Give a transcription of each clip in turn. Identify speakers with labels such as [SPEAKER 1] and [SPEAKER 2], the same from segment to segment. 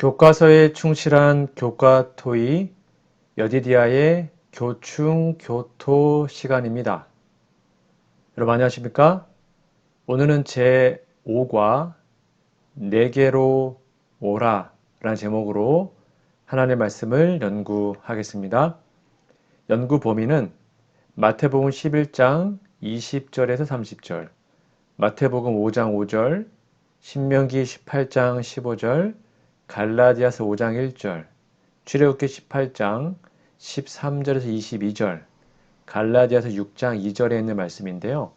[SPEAKER 1] 교과서에 충실한 교과토의 여디디아의 교충교토 시간입니다. 여러분 안녕하십니까? 오늘은 제5과 내게로 오라 라는 제목으로 하나님의 말씀을 연구하겠습니다. 연구 범위는 마태복음 11장 20절에서 30절, 마태복음 5장 5절, 신명기 18장 15절, 갈라디아서 5장 1절, 출애굽기 18장 13절에서 22절, 갈라디아서 6장 2절에 있는 말씀인데요.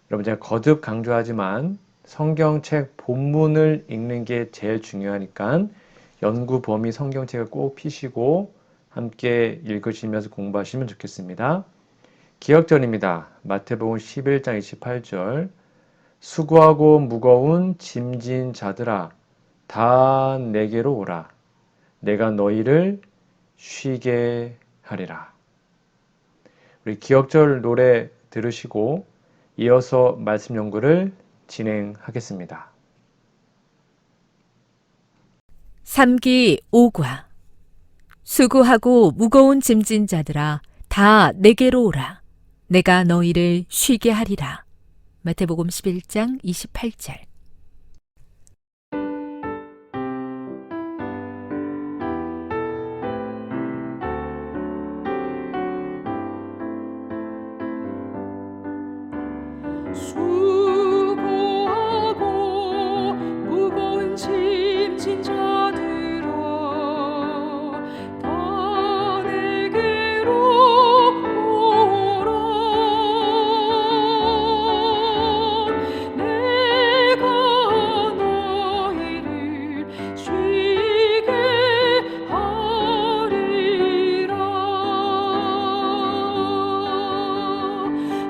[SPEAKER 1] 여러분 제가 거듭 강조하지만 성경책 본문을 읽는 게 제일 중요하니까 연구 범위 성경책을 꼭 피시고 함께 읽으시면서 공부하시면 좋겠습니다. 기억전입니다. 마태복음 11장 28절 수고하고 무거운 짐진 자들아 다 내게로 오라. 내가 너희를 쉬게 하리라. 우리 기억절 노래 들으시고 이어서 말씀 연구를 진행하겠습니다.
[SPEAKER 2] 3기 5과 수고하고 무거운 짐진 자들아 다 내게로 오라. 내가 너희를 쉬게 하리라. 마태복음 11장 28절.
[SPEAKER 3] 수고하고 무거운 짐진 자들아 다 내게로 오라. 내가 너희를 쉬게 하리라.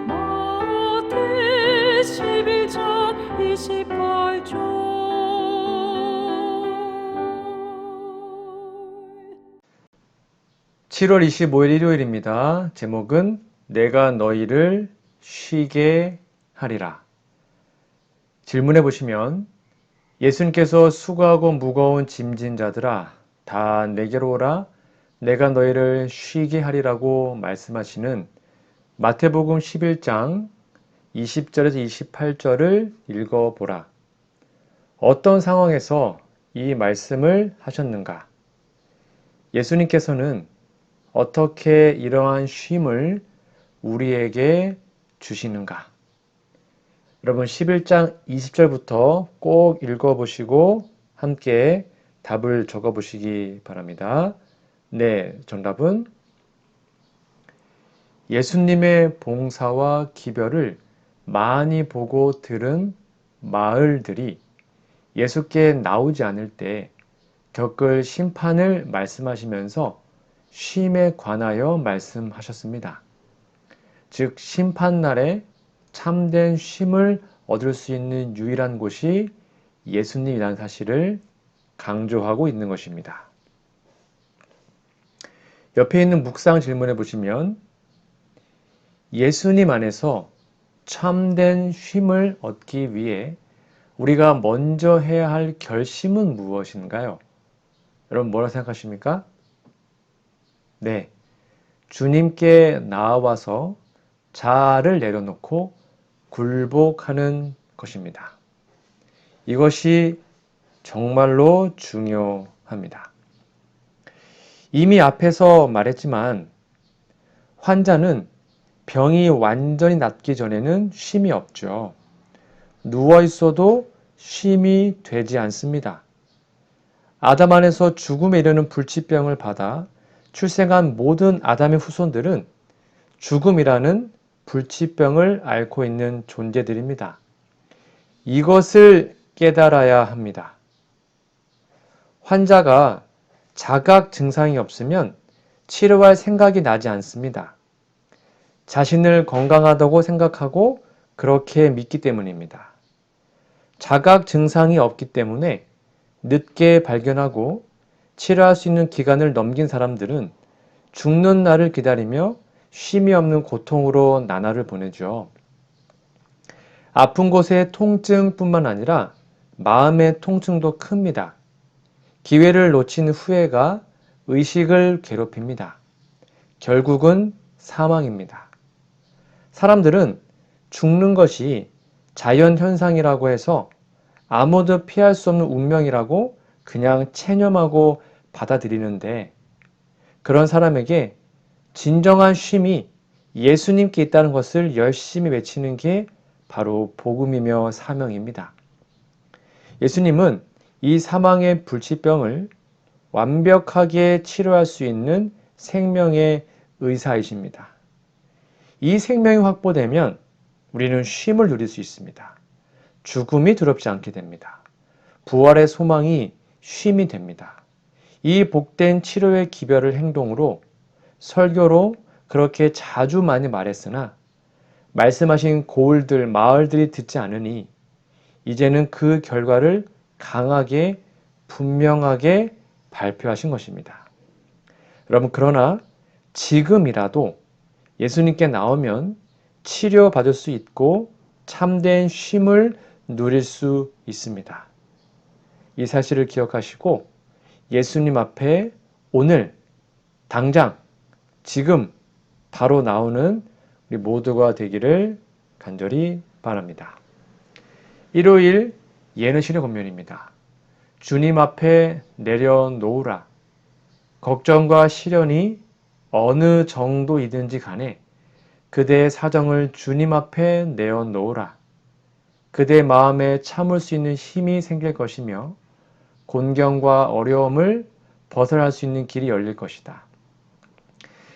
[SPEAKER 3] 마태 11장 28절.
[SPEAKER 1] 7월 25일 일요일입니다. 제목은 내가 너희를 쉬게 하리라. 질문해 보시면 예수님께서 수고하고 무거운 짐진 자들아 다 내게로 오라. 내가 너희를 쉬게 하리라고 말씀하시는 마태복음 11장 20절에서 28절을 읽어보라. 어떤 상황에서 이 말씀을 하셨는가? 예수님께서는 어떻게 이러한 쉼을 우리에게 주시는가? 여러분 11장 20절부터 꼭 읽어보시고 함께 답을 적어보시기 바랍니다. 네, 정답은 예수님의 봉사와 기별을 많이 보고 들은 마을들이 예수께 나오지 않을 때 겪을 심판을 말씀하시면서 쉼에 관하여 말씀하셨습니다. 즉 심판날에 참된 쉼을 얻을 수 있는 유일한 곳이 예수님이라는 사실을 강조하고 있는 것입니다. 옆에 있는 묵상 질문해 보시면 예수님 안에서 참된 쉼을 얻기 위해 우리가 먼저 해야 할 결심은 무엇인가요? 여러분 뭐라고 생각하십니까? 네, 주님께 나아와서 자아를 내려놓고 굴복하는 것입니다. 이것이 정말로 중요합니다. 이미 앞에서 말했지만 환자는 병이 완전히 낫기 전에는 쉼이 없죠. 누워 있어도 쉼이 되지 않습니다. 아담 안에서 죽음에 이르는 불치병을 받아 출생한 모든 아담의 후손들은 죽음이라는 불치병을 앓고 있는 존재들입니다. 이것을 깨달아야 합니다. 환자가 자각 증상이 없으면 치료할 생각이 나지 않습니다. 자신을 건강하다고 생각하고 그렇게 믿기 때문입니다. 자각 증상이 없기 때문에 늦게 발견하고 치료할 수 있는 기간을 넘긴 사람들은 죽는 날을 기다리며 쉼이 없는 고통으로 나날을 보내죠. 아픈 곳의 통증뿐만 아니라 마음의 통증도 큽니다. 기회를 놓친 후회가 의식을 괴롭힙니다. 결국은 사망입니다. 사람들은 죽는 것이 자연현상이라고 해서 아무도 피할 수 없는 운명이라고 그냥 체념하고 받아들이는데, 그런 사람에게 진정한 쉼이 예수님께 있다는 것을 열심히 외치는 게 바로 복음이며 사명입니다. 예수님은 이 사망의 불치병을 완벽하게 치료할 수 있는 생명의 의사이십니다. 이 생명이 확보되면 우리는 쉼을 누릴 수 있습니다. 죽음이 두렵지 않게 됩니다. 부활의 소망이 쉼이 됩니다. 이 복된 치료의 기별을 행동으로, 설교로 그렇게 자주 많이 말했으나 말씀하신 고을들, 마을들이 듣지 않으니 이제는 그 결과를 강하게 분명하게 발표하신 것입니다. 여러분, 그러나 지금이라도 예수님께 나오면 치료받을 수 있고 참된 쉼을 누릴 수 있습니다. 이 사실을 기억하시고 예수님 앞에 오늘 당장 지금 바로 나오는 우리 모두가 되기를 간절히 바랍니다. 일요일 예능신의 권면입니다. 주님 앞에 내려놓으라. 걱정과 시련이 어느 정도이든지 간에 그대의 사정을 주님 앞에 내어놓으라. 그대의 마음에 참을 수 있는 힘이 생길 것이며 곤경과 어려움을 벗어날 수 있는 길이 열릴 것이다.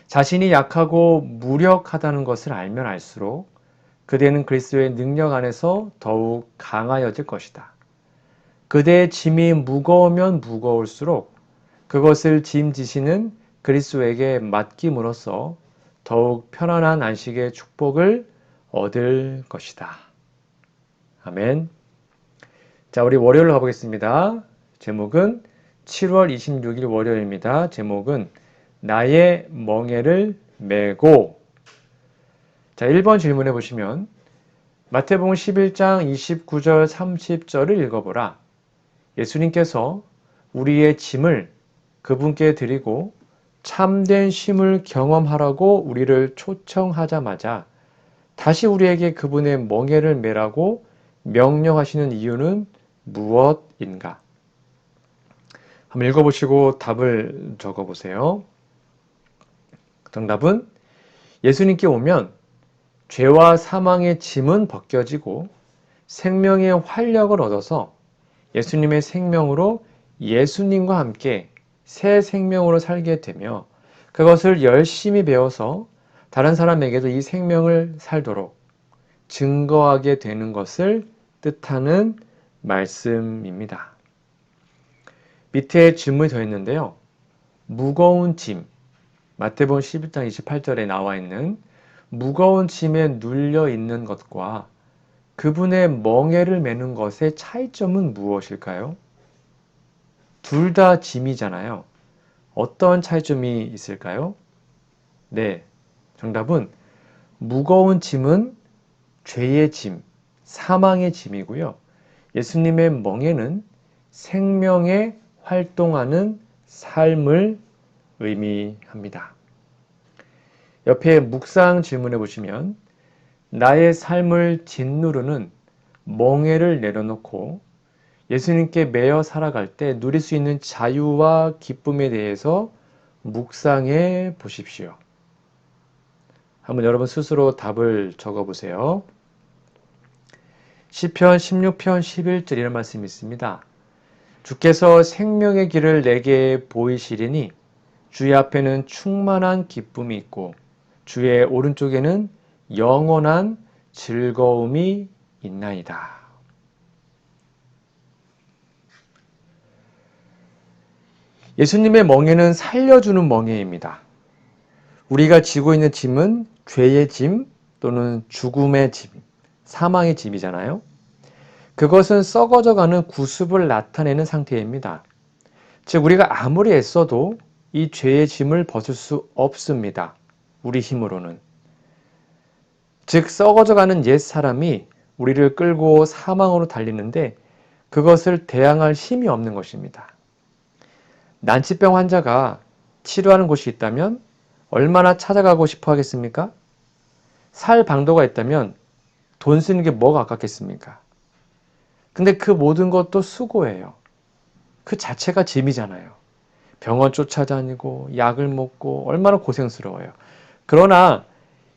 [SPEAKER 1] 자신이 약하고 무력하다는 것을 알면 알수록 그대는 그리스도의 능력 안에서 더욱 강하여질 것이다. 그대의 짐이 무거우면 무거울수록 그것을 짐지시는 그리스도에게 맡김으로써 더욱 편안한 안식의 축복을 얻을 것이다. 아멘. 자, 우리 월요일 가보겠습니다. 제목은 7월 26일 월요일입니다. 제목은 나의 멍에를 메고. 자, 1번 질문해 보시면 마태복음 11장 29절 30절을 읽어보라. 예수님께서 우리의 짐을 그분께 드리고 참된 쉼을 경험하라고 우리를 초청하자마자 다시 우리에게 그분의 멍에를 메라고 명령하시는 이유는 무엇인가? 한번 읽어보시고 답을 적어보세요. 정답은 예수님께 오면 죄와 사망의 짐은 벗겨지고 생명의 활력을 얻어서 예수님의 생명으로 예수님과 함께 새 생명으로 살게 되며 그것을 열심히 배워서 다른 사람에게도 이 생명을 살도록 증거하게 되는 것을 뜻하는 말씀입니다. 밑에 질문이 더 있는데요. 무거운 짐, 마태복음 11장 28절에 나와 있는 무거운 짐에 눌려 있는 것과 그분의 멍에를 메는 것의 차이점은 무엇일까요? 둘 다 짐이잖아요. 어떤 차이점이 있을까요? 네, 정답은 무거운 짐은 죄의 짐, 사망의 짐이고요. 예수님의 멍에는 생명의 활동하는 삶을 의미합니다. 옆에 묵상 질문해 보시면 나의 삶을 짓누르는 멍에를 내려놓고 예수님께 매여 살아갈 때 누릴 수 있는 자유와 기쁨에 대해서 묵상해 보십시오. 한번 여러분 스스로 답을 적어 보세요. 시편 16편 11절 이런 말씀이 있습니다. 주께서 생명의 길을 내게 보이시리니 주의 앞에는 충만한 기쁨이 있고 주의 오른쪽에는 영원한 즐거움이 있나이다. 예수님의 멍에는 살려주는 멍에입니다. 우리가 지고 있는 짐은 죄의 짐 또는 죽음의 짐, 사망의 짐이잖아요. 그것은 썩어져가는 구습을 나타내는 상태입니다. 즉 우리가 아무리 애써도 이 죄의 짐을 벗을 수 없습니다. 우리 힘으로는. 즉 썩어져가는 옛 사람이 우리를 끌고 사망으로 달리는데 그것을 대항할 힘이 없는 것입니다. 난치병 환자가 치료하는 곳이 있다면 얼마나 찾아가고 싶어 하겠습니까? 살 방도가 있다면 돈 쓰는 게 뭐가 아깝겠습니까? 근데 그 모든 것도 수고예요. 그 자체가 짐이잖아요. 병원 쫓아다니고 약을 먹고 얼마나 고생스러워요. 그러나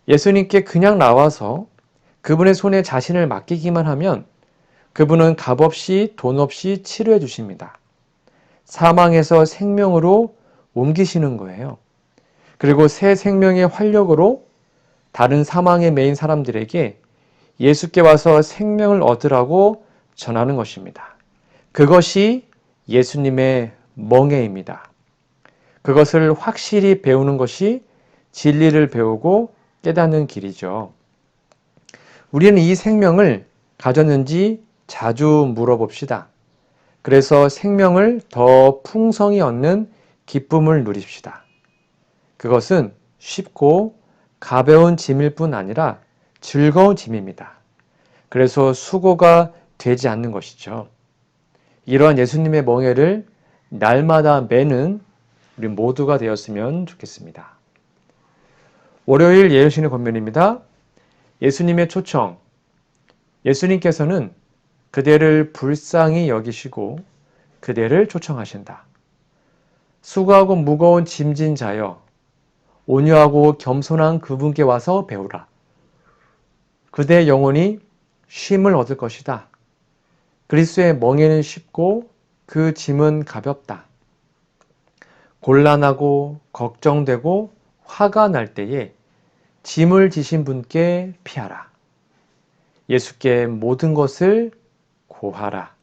[SPEAKER 1] 예수님께 그냥 나와서 그분의 손에 자신을 맡기기만 하면 그분은 값없이 돈 없이 치료해 주십니다. 사망에서 생명으로 옮기시는 거예요. 그리고 새 생명의 활력으로 다른 사망에 매인 사람들에게 예수께 와서 생명을 얻으라고 전하는 것입니다. 그것이 예수님의 멍에입니다. 그것을 확실히 배우는 것이 진리를 배우고 깨닫는 길이죠. 우리는 이 생명을 가졌는지 자주 물어봅시다. 그래서 생명을 더 풍성히 얻는 기쁨을 누립시다. 그것은 쉽고 가벼운 짐일 뿐 아니라 즐거운 짐입니다. 그래서 수고가 되지 않는 것이죠. 이러한 예수님의 멍에를 날마다 매는 우리 모두가 되었으면 좋겠습니다. 월요일 예수님의 권면입니다. 예수님의 초청. 예수님께서는 그대를 불쌍히 여기시고 그대를 초청하신다. 수고하고 무거운 짐진 자여, 온유하고 겸손한 그분께 와서 배우라. 그대의 영혼이 쉼을 얻을 것이다. 그리스도의 멍에는 쉽고 그 짐은 가볍다. 곤란하고 걱정되고 화가 날 때에 짐을 지신 분께 피하라. 예수께 모든 것을 고하라.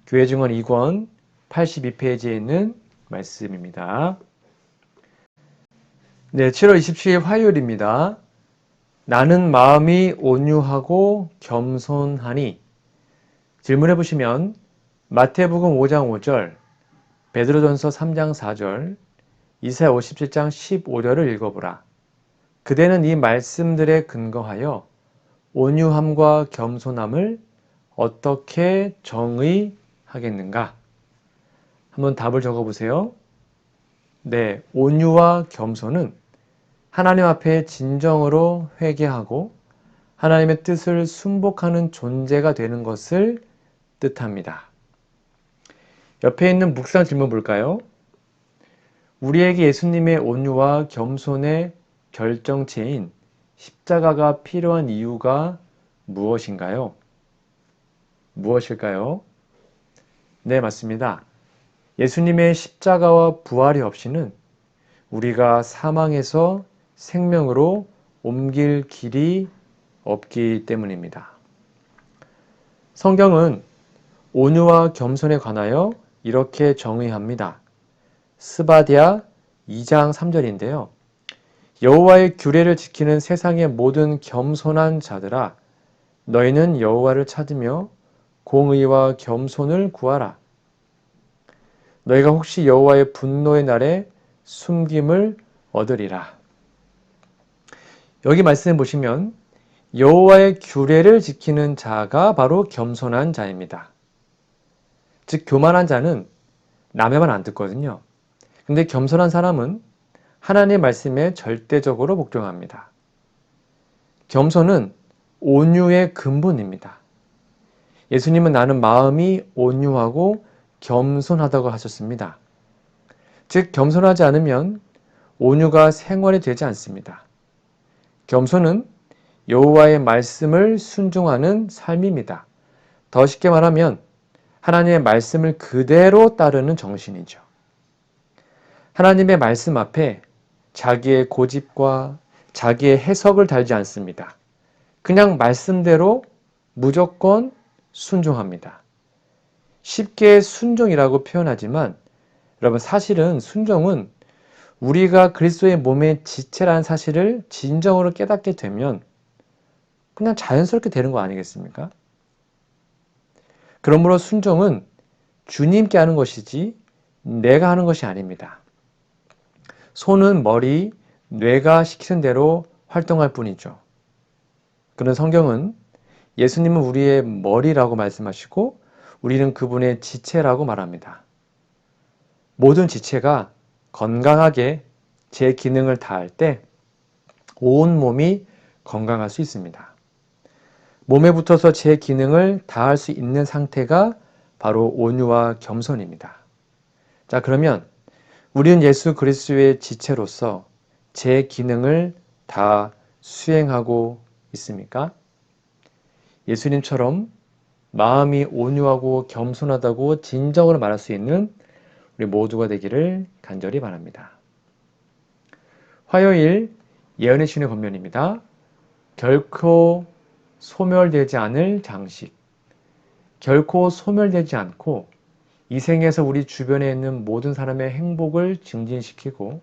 [SPEAKER 1] 교회 증언 2권 82페이지에 있는 말씀입니다. 네, 7월 27일 화요일입니다. 나는 마음이 온유하고 겸손하니. 질문해 보시면 마태복음 5장 5절, 베드로전서 3장 4절, 이사야 57장 15절을 읽어보라. 그대는 이 말씀들에 근거하여 온유함과 겸손함을 어떻게 정의하겠는가? 한번 답을 적어보세요. 네, 온유와 겸손은 하나님 앞에 진정으로 회개하고 하나님의 뜻을 순복하는 존재가 되는 것을 뜻합니다. 옆에 있는 묵상 질문 볼까요? 우리에게 예수님의 온유와 겸손의 결정체인 십자가가 필요한 이유가 무엇인가요? 무엇일까요? 네, 맞습니다. 예수님의 십자가와 부활이 없이는 우리가 사망에서 생명으로 옮길 길이 없기 때문입니다. 성경은 온유와 겸손에 관하여 이렇게 정의합니다. 스바랴 2장 3절인데요. 여호와의 규례를 지키는 세상의 모든 겸손한 자들아, 너희는 여호와를 찾으며 공의와 겸손을 구하라. 너희가 혹시 여호와의 분노의 날에 숨김을 얻으리라. 여기 말씀을 보시면 여호와의 규례를 지키는 자가 바로 겸손한 자입니다. 즉 교만한 자는 남의 말 안 듣거든요. 근데 겸손한 사람은 하나님의 말씀에 절대적으로 복종합니다. 겸손은 온유의 근본입니다. 예수님은 나는 마음이 온유하고 겸손하다고 하셨습니다. 즉 겸손하지 않으면 온유가 생활이 되지 않습니다. 겸손은 여호와의 말씀을 순종하는 삶입니다. 더 쉽게 말하면 하나님의 말씀을 그대로 따르는 정신이죠. 하나님의 말씀 앞에 자기의 고집과 자기의 해석을 달지 않습니다. 그냥 말씀대로 무조건 순종합니다. 쉽게 순종이라고 표현하지만 여러분 사실은 순종은 우리가 그리스도의 몸의 지체라는 사실을 진정으로 깨닫게 되면 그냥 자연스럽게 되는 거 아니겠습니까? 그러므로 순종은 주님께 하는 것이지 내가 하는 것이 아닙니다. 손은 머리, 뇌가 시키는 대로 활동할 뿐이죠. 그런 성경은 예수님은 우리의 머리라고 말씀하시고 우리는 그분의 지체라고 말합니다. 모든 지체가 건강하게 제 기능을 다할 때 온 몸이 건강할 수 있습니다. 몸에 붙어서 제 기능을 다할 수 있는 상태가 바로 온유와 겸손입니다. 자, 그러면 우리는 예수 그리스도의 지체로서 제 기능을 다 수행하고 있습니까? 예수님처럼 마음이 온유하고 겸손하다고 진정으로 말할 수 있는 우리 모두가 되기를 간절히 바랍니다. 화요일 예언의 신의 권면입니다. 결코 소멸되지 않을 장식. 결코 소멸되지 않고 이 생에서 우리 주변에 있는 모든 사람의 행복을 증진시키고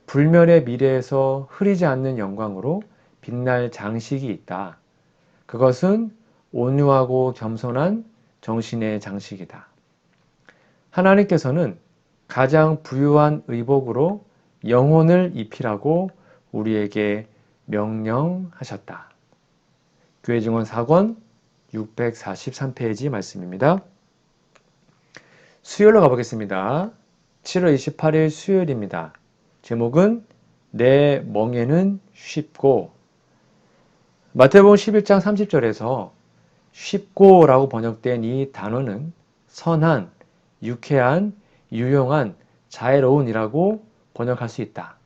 [SPEAKER 1] 불멸의 미래에서 흐리지 않는 영광으로 빛날 장식이 있다. 그것은 온유하고 겸손한 정신의 장식이다. 하나님께서는 가장 부유한 의복으로 영혼을 입히라고 우리에게 명령하셨다. 교회 증언 4권 643페이지 말씀입니다. 수요일로 가보겠습니다. 7월 28일 수요일입니다. 제목은 내 멍에는 쉽고. 마태복음 11장 30절에서 쉽고라고 번역된 이 단어는 선한, 유쾌한, 유용한, 자애로운이라고 번역할 수 있다.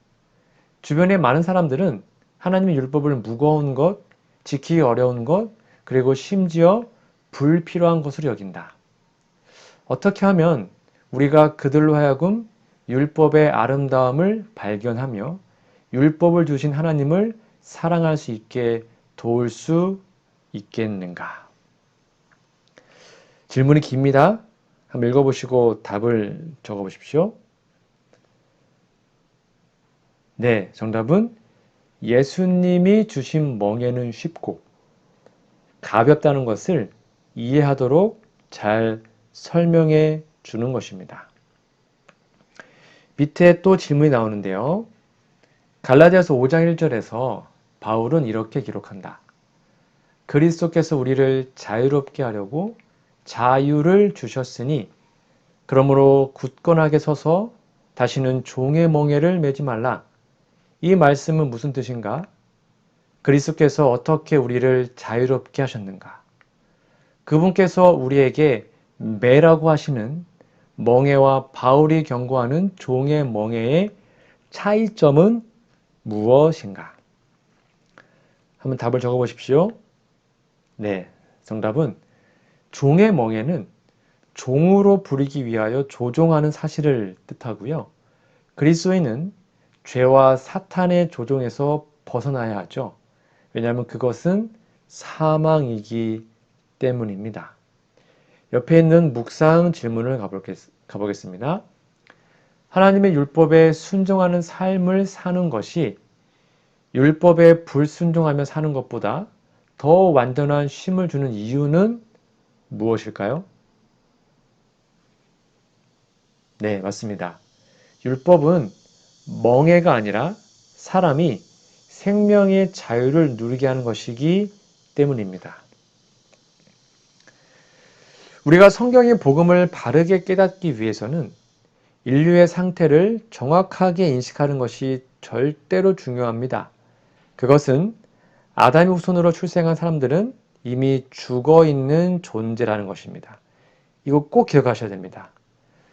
[SPEAKER 1] 주변의 많은 사람들은 하나님의 율법을 무거운 것, 지키기 어려운 것, 그리고 심지어 불필요한 것으로 여긴다. 어떻게 하면 우리가 그들로 하여금 율법의 아름다움을 발견하며 율법을 주신 하나님을 사랑할 수 있게 도울 수 있겠는가? 질문이 깁니다. 한번 읽어보시고 답을 적어보십시오. 네, 정답은 예수님이 주신 멍에는 쉽고 가볍다는 것을 이해하도록 잘 설명해 주는 것입니다. 밑에 또 질문이 나오는데요. 갈라디아서 5장 1절에서 바울은 이렇게 기록한다. 그리스도께서 우리를 자유롭게 하려고 자유를 주셨으니 그러므로 굳건하게 서서 다시는 종의 멍에를 매지 말라. 이 말씀은 무슨 뜻인가? 그리스도께서 어떻게 우리를 자유롭게 하셨는가? 그분께서 우리에게 매라고 하시는 멍에와 바울이 경고하는 종의 멍에의 차이점은 무엇인가? 한번 답을 적어보십시오. 네, 정답은 종의 멍에는 종으로 부리기 위하여 조종하는 사실을 뜻하고요. 그리스도인은 죄와 사탄의 조종에서 벗어나야 하죠. 왜냐하면 그것은 사망이기 때문입니다. 옆에 있는 묵상 질문을 가보겠습니다. 하나님의 율법에 순종하는 삶을 사는 것이 율법에 불순종하며 사는 것보다 더 완전한 쉼을 주는 이유는 무엇일까요? 네, 맞습니다. 율법은 멍해가 아니라 사람이 생명의 자유를 누리게 하는 것이기 때문입니다. 우리가 성경의 복음을 바르게 깨닫기 위해서는 인류의 상태를 정확하게 인식하는 것이 절대로 중요합니다. 그것은 아담의 후손으로 출생한 사람들은 이미 죽어 있는 존재라는 것입니다. 이거 꼭 기억하셔야 됩니다.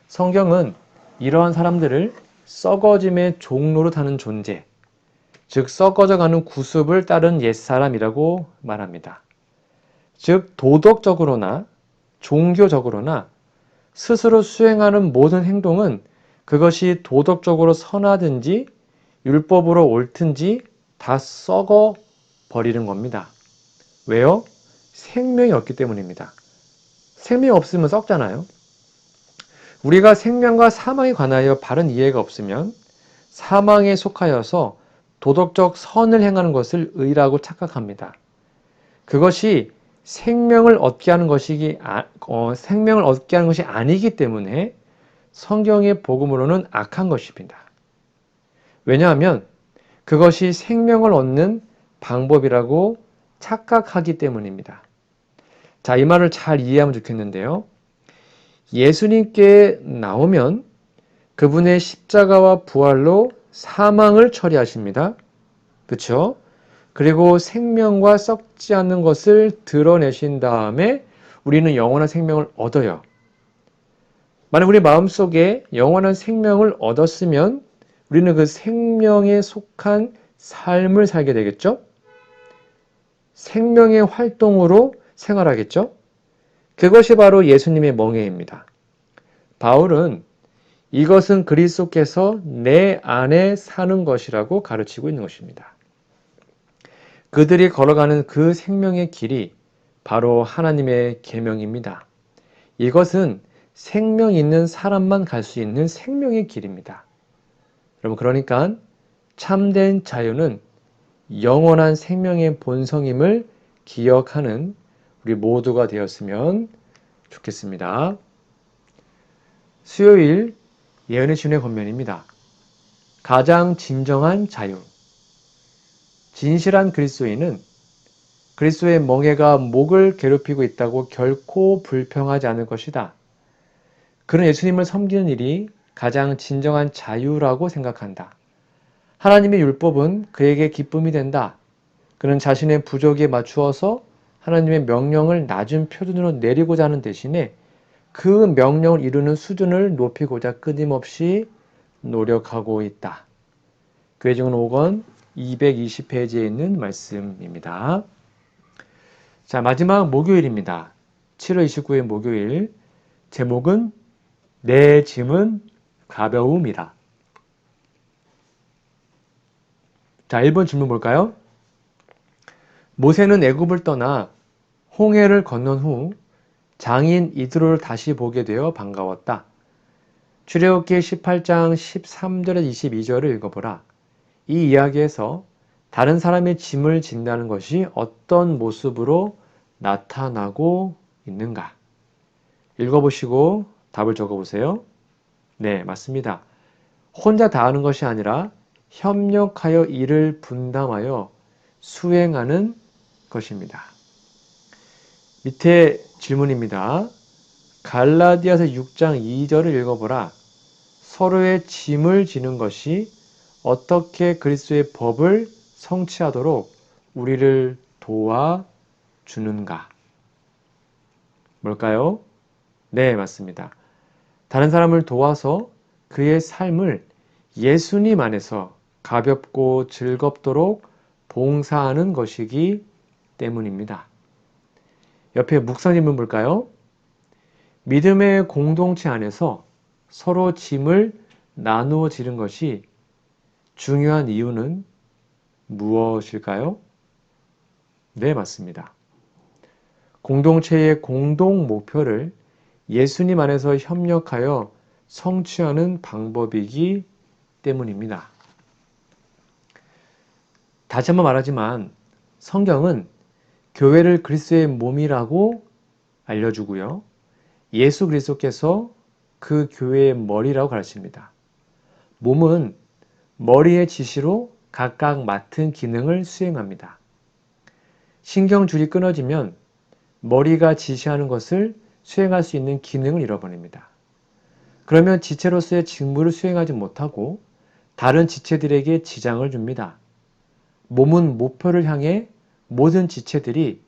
[SPEAKER 1] 성경은 이러한 사람들을 썩어짐의 종로로 타는 존재, 즉 썩어져가는 구습을 따른 옛사람이라고 말합니다. 즉 도덕적으로나 종교적으로나 스스로 수행하는 모든 행동은 그것이 도덕적으로 선하든지 율법으로 옳든지 다 썩어 버리는 겁니다. 왜요? 생명이 없기 때문입니다. 생명이 없으면 썩잖아요. 우리가 생명과 사망에 관하여 바른 이해가 없으면 사망에 속하여서 도덕적 선을 행하는 것을 의라고 착각합니다. 그것이 생명을 얻게 하는 것이 아니기 때문에 성경의 복음으로는 악한 것입니다. 왜냐하면 그것이 생명을 얻는 방법이라고 착각하기 때문입니다. 자, 이 말을 잘 이해하면 좋겠는데요. 예수님께 나오면 그분의 십자가와 부활로 사망을 처리하십니다. 그렇죠? 그리고 생명과 썩지 않는 것을 드러내신 다음에 우리는 영원한 생명을 얻어요. 만약 우리 마음속에 영원한 생명을 얻었으면 우리는 그 생명에 속한 삶을 살게 되겠죠? 생명의 활동으로 생활하겠죠? 그것이 바로 예수님의 멍에입니다. 바울은 이것은 그리스도께서 내 안에 사는 것이라고 가르치고 있는 것입니다. 그들이 걸어가는 그 생명의 길이 바로 하나님의 계명입니다. 이것은 생명 있는 사람만 갈 수 있는 생명의 길입니다. 여러분, 그러니까 참된 자유는 영원한 생명의 본성임을 기억하는 우리 모두가 되었으면 좋겠습니다. 수요일 예언의 신의 권면입니다. 가장 진정한 자유. 진실한 그리스도인은 그리스도의 멍에가 목을 괴롭히고 있다고 결코 불평하지 않을 것이다. 그는 예수님을 섬기는 일이 가장 진정한 자유라고 생각한다. 하나님의 율법은 그에게 기쁨이 된다. 그는 자신의 부족에 맞추어서 하나님의 명령을 낮은 표준으로 내리고자 하는 대신에 그 명령을 이루는 수준을 높이고자 끊임없이 노력하고 있다. 교회증언 5권 220페이지에 있는 말씀입니다. 자, 마지막 목요일입니다. 7월 29일 목요일. 제목은 내 짐은 가벼움이라. 자, 1번 질문 볼까요? 모세는 애굽을 떠나 홍해를 건넌 후 장인 이드로를 다시 보게 되어 반가웠다. 출애굽기 18장 13절에서 22절을 읽어보라. 이 이야기에서 다른 사람의 짐을 진다는 것이 어떤 모습으로 나타나고 있는가? 읽어보시고 답을 적어보세요. 네, 맞습니다. 혼자 다 하는 것이 아니라 협력하여 일을 분담하여 수행하는 것입니다. 밑에 질문입니다. 갈라디아서 6장 2절을 읽어보라. 서로의 짐을 지는 것이 어떻게 그리스도의 법을 성취하도록 우리를 도와주는가? 뭘까요? 네, 맞습니다. 다른 사람을 도와서 그의 삶을 예수님 안에서 가볍고 즐겁도록 봉사하는 것이기 때문입니다. 옆에 묵상 질문 볼까요? 믿음의 공동체 안에서 서로 짐을 나누어 지는 것이 중요한 이유는 무엇일까요? 네, 맞습니다. 공동체의 공동 목표를 예수님 안에서 협력하여 성취하는 방법이기 때문입니다. 다시 한번 말하지만 성경은 교회를 그리스도의 몸이라고 알려주고요. 예수 그리스도께서 그 교회의 머리라고 가르칩니다. 몸은 머리의 지시로 각각 맡은 기능을 수행합니다. 신경줄이 끊어지면 머리가 지시하는 것을 수행할 수 있는 기능을 잃어버립니다. 그러면 지체로서의 직무를 수행하지 못하고 다른 지체들에게 지장을 줍니다. 몸은 목표를 향해 모든 지체들이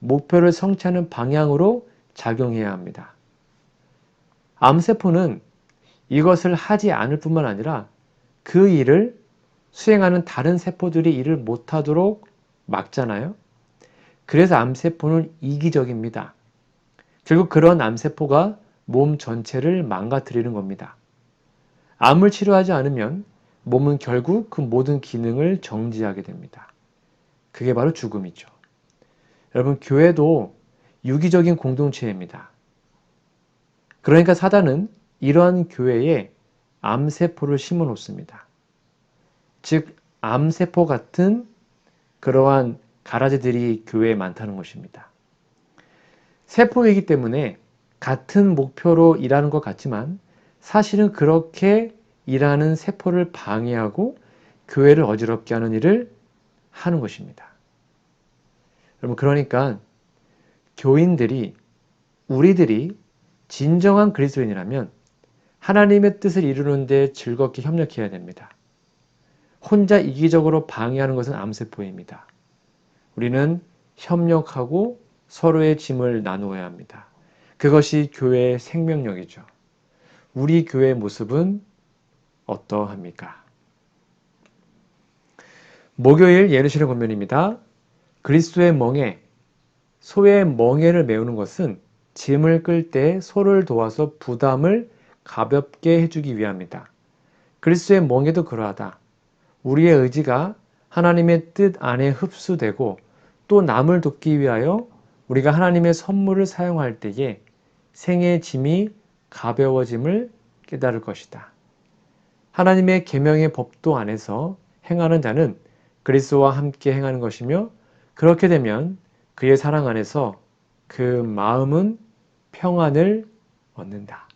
[SPEAKER 1] 목표를 성취하는 방향으로 작용해야 합니다. 암세포는 이것을 하지 않을 뿐만 아니라 그 일을 수행하는 다른 세포들이 일을 못하도록 막잖아요. 그래서 암세포는 이기적입니다. 결국 그런 암세포가 몸 전체를 망가뜨리는 겁니다. 암을 치료하지 않으면 몸은 결국 그 모든 기능을 정지하게 됩니다. 그게 바로 죽음이죠. 여러분, 교회도 유기적인 공동체입니다. 그러니까 사단은 이러한 교회에 암세포를 심어 놓습니다. 즉, 암세포 같은 그러한 가라지들이 교회에 많다는 것입니다. 세포이기 때문에 같은 목표로 일하는 것 같지만 사실은 그렇게 일하는 세포를 방해하고 교회를 어지럽게 하는 일을 하는 것입니다. 여러분, 그러니까 교인들이, 우리들이 진정한 그리스도인이라면 하나님의 뜻을 이루는데 즐겁게 협력해야 됩니다. 혼자 이기적으로 방해하는 것은 암세포입니다. 우리는 협력하고 서로의 짐을 나누어야 합니다. 그것이 교회의 생명력이죠. 우리 교회의 모습은 어떠합니까? 목요일 예루살렘 권면입니다. 그리스도의 멍에, 소의 멍에를 메우는 것은 짐을 끌 때 소를 도와서 부담을 가볍게 해주기 위함이다. 그리스도의 멍에도 그러하다. 우리의 의지가 하나님의 뜻 안에 흡수되고 또 남을 돕기 위하여 우리가 하나님의 선물을 사용할 때에 생의 짐이 가벼워짐을 깨달을 것이다. 하나님의 계명의 법도 안에서 행하는 자는 그리스도와 함께 행하는 것이며 그렇게 되면 그의 사랑 안에서 그 마음은 평안을 얻는다.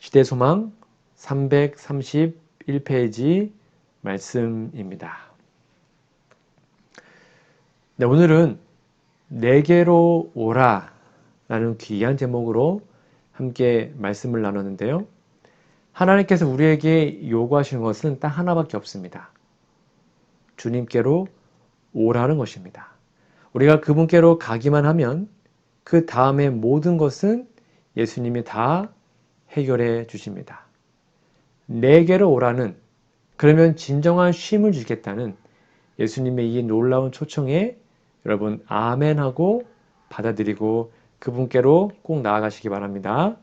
[SPEAKER 1] 시대소망 331페이지 말씀입니다. 네, 오늘은 내게로 오라 라는 귀한 제목으로 함께 말씀을 나눴는데요. 하나님께서 우리에게 요구하시는 것은 딱 하나밖에 없습니다. 주님께로 오라는 것입니다. 우리가 그분께로 가기만 하면 그 다음에 모든 것은 예수님이 다 해결해 주십니다. 내게로 오라는, 그러면 진정한 쉼을 주겠다는 예수님의 이 놀라운 초청에 여러분 아멘하고 받아들이고 그분께로 꼭 나아가시기 바랍니다.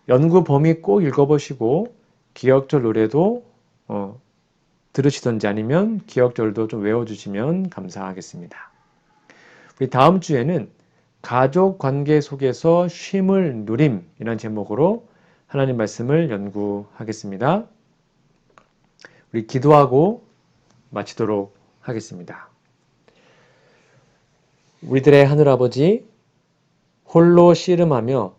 [SPEAKER 1] 연구 범위 꼭 읽어보시고 기억절 노래도 들으시던지 아니면 기억절도 좀 외워주시면 감사하겠습니다. 우리 다음 주에는 가족 관계 속에서 쉼을 누림이라는 제목으로 하나님 말씀을 연구하겠습니다. 우리 기도하고 마치도록 하겠습니다. 우리들의 하늘아버지, 홀로 씨름하며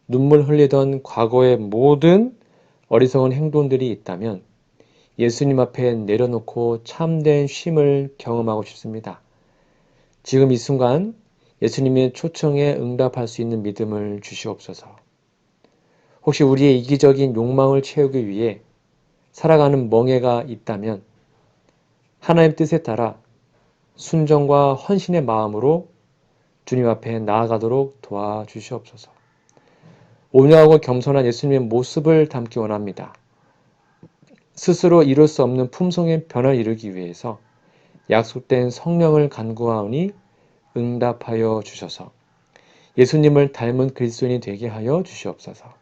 [SPEAKER 1] 눈물 흘리던 과거의 모든 어리석은 행동들이 있다면 예수님 앞에 내려놓고 참된 쉼을 경험하고 싶습니다. 지금 이 순간 예수님의 초청에 응답할 수 있는 믿음을 주시옵소서. 혹시 우리의 이기적인 욕망을 채우기 위해 살아가는 멍해가 있다면 하나님 뜻에 따라 순종과 헌신의 마음으로 주님 앞에 나아가도록 도와주시옵소서. 온유하고 겸손한 예수님의 모습을 담기 원합니다. 스스로 이룰 수 없는 품성의 변화를 이루기 위해서 약속된 성령을 간구하오니 응답하여 주셔서 예수님을 닮은 그리스도인이 되게 하여 주시옵소서.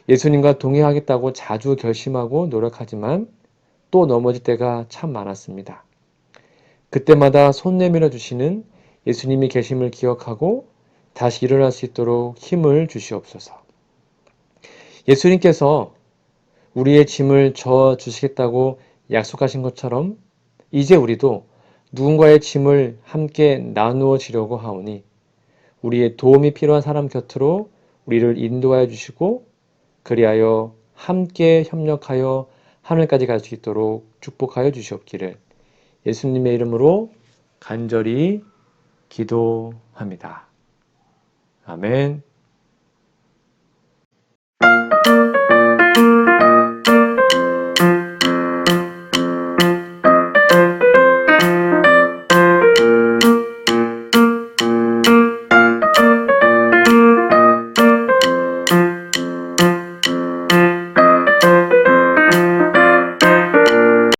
[SPEAKER 1] 예수님과 동행하겠다고 자주 결심하고 노력하지만 또 넘어질 때가 참 많았습니다. 그때마다 손 내밀어 주시는 예수님이 계심을 기억하고 다시 일어날 수 있도록 힘을 주시옵소서. 예수님께서 우리의 짐을 져 주시겠다고 약속하신 것처럼 이제 우리도 누군가의 짐을 함께 나누어 지려고 하오니 우리의 도움이 필요한 사람 곁으로 우리를 인도하여 주시고 그리하여 함께 협력하여 하늘까지 갈 수 있도록 축복하여 주시옵기를 예수님의 이름으로 간절히 기도합니다. 아멘.